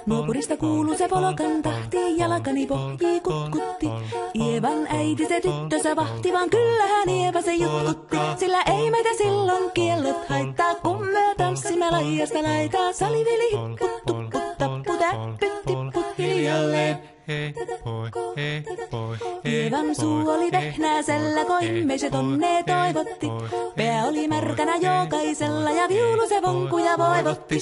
Nuopurista kuuluu se polokan tahti, jalkani pohjii kutkutti. Ievan äiti se tyttönsä vahti, vaan kyllähän Ieva se jutkutti. Sillä ei meitä silloin kiellot haittaa, kun me tanssimme laijasta laitaa. Salivili hipput, tupput, tapput, äppyt, tipput hiljalleen. Ievan suu oli vehnäisellä, koimme se tonne toivotti. Pää oli märkänä jokaisella ja viulu se vonkuja voivotti.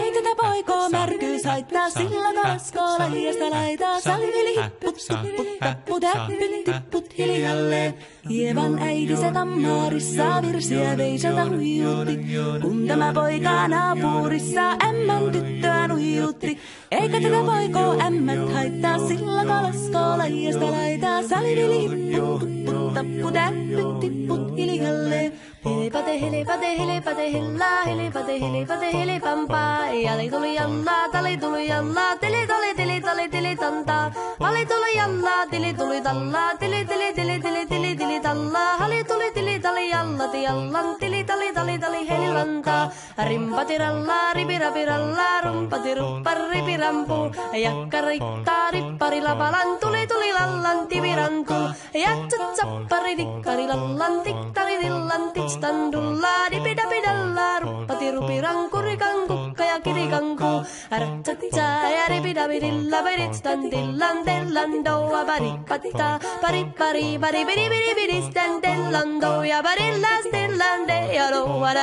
Ei tätä poikoo märkyys haittaa, sillä kalaskoo laijasta laitaa. Salivili hipput, tupput, tapput, äppyt, tipput hiljalleen. Ievan äiti se kammarissa virsiä veisata huijutti. Kun tämä poika naapurissa ämmän tyttöä nuijutti. Eikä tätä poikoo ämmät haittaa, sillä kalaskoo laijasta laitaa. Salivili hipput, tupput, tapput, äppyt, tipput hiljalleen. Helepate, helepate, helepate, hellaa, helepate, helepate, helepampaa. Jali tuli jallaa, tali tuli jallaa, tili tali, tili tali, tili tantaa. Hali tuli jallaa, tili tuli tallaa, tili tili, tili tili, tili tili tallaa. Hali tuli tili tali jallati jallan, tili tali, tali tali, helilantaa. Rimpati rallaa, ripirapi rallaa, rumpati ruppar, ripirampu. Jakka riittaa, rippari lapalan, tuli tuli lallan, tivirantu. Jatsat sappari, dikkari lallan, tiktari dillan, standulla dipidapidalla ruppati rupiranku rikankukka ja kirikanku ratsatsa ja ripidapidilla peditstan tellan doa paripatta paripari paripidipidipidistan tellan doa parillas tellan de ja doa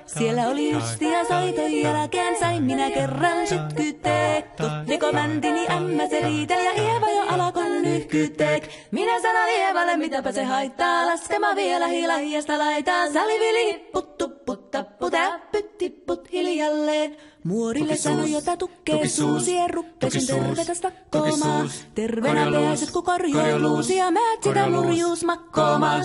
siellä oli justia soiton jälkeen, sain minä kerran sytkyteek. Tuttiko mäntini ämmä se riiteli ja Ieva jo alakon nyhkyteek. Minä sanon Ievalle, mitäpä se haittaa, laskema vielä hilahiasta laitaa. Salivili hipput, tupput, tapput, äppyt, tipput hiljalleen. Muorille sanoi, jota tukkee suusien rukkesin tervetäs takkoomaan. Terveenä pääset, kun korjouluusi ja määt sitä murjuus makkoomaan.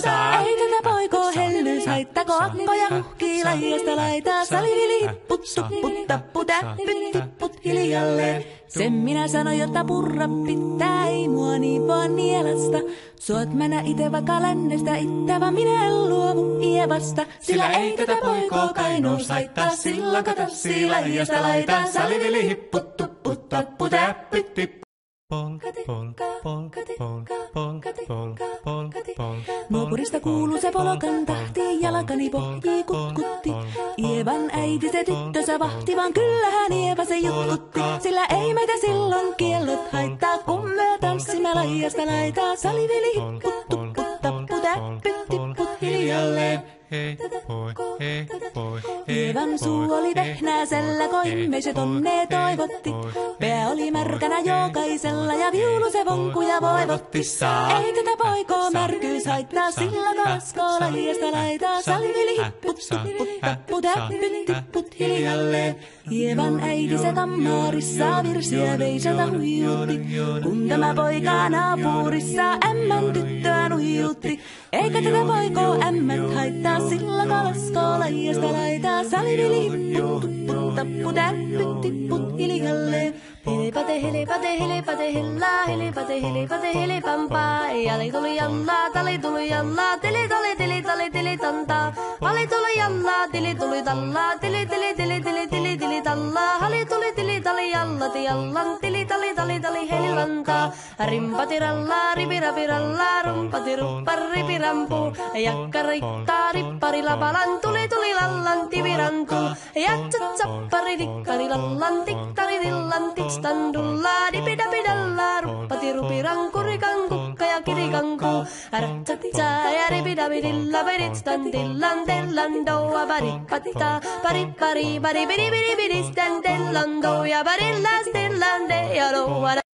Ei tätä poikoo hellyys haittako, akkoja huhkii laijasta laitaa. Salivili hipput, tupput, tapput, äppyt, tipput hiljalleen. Sen minä sanoin, jotta purra pitää, ei mua niin vaan nielasta. Suot mänä ite vaikka lännestä ittä, vaan minä en luovu Ievasta. Sillä ei tätä poikoo kainous haittaa, silloin kato laijasta laitaa. Salivili hipput, tupput, tapput, äppyt, tipput. Nuopurista kuuluu se polokan tahti, jalkani pohjii kutkutti. Ievan äiti se tyttönsä vahti, vaan kyllähän Ieva se jutkutti. Sillä ei meitä silloin kiellot haittaa, kun me tanssimme laijasta laitaa. Salivili hipput, tupput, tapput, äppyt, tipput hiljalleen. Ievan suu oli vehnäisellä, koimme se tonne toivotti. Pää oli märkänä jokaisella ja viulu se vonkuja voivotti. Ei tätä poikoo märkyys haittaa, sillä kalaskoo laijasta laitaa. Salivili hipput, tupput, tapput, äppyt, tipput hiljalleen. Ievan äiti se kammarissa virsiä veisata huijutti. Kun tämä poika naapurissa ämmän tyttöä nuijutti. Eikä tätä poikoo ämmät haittaa, sillä kalaskoo laijasta laitaa. Salivili hipput, tupput, tapput, äppyt, tipput hiljalleen. Helepate, helepate, helepate, hellaa, helepate, helepate, helepampaa. Jali tuli jallaa, tali tuli jallaa, tili tali, tili tali, tili tantaa. Hali tuli jallaa, tili tuli tallaa, tili tili, tili tili, tili tili tallaa. Hali tuli tili tali jallati jallan, tili tali, tali tali, helilantaa. Rimpati rallaa, ripirapi rallaa, rumpati ruppar, ripirampu. Jakka riittaa, rippari lapalan, tuli tuli lallan, tivirantu. Jatsat sappari, dikkari lallan, tiktari dillan, standulla dipidapidalla ruppati rupiranku rikankukka ja kirikanku ratsatsa ja ripidapidilla peditstan tellan doa paripatta paripari paripidipidipidistan tellan doa parillas tellan de ja doa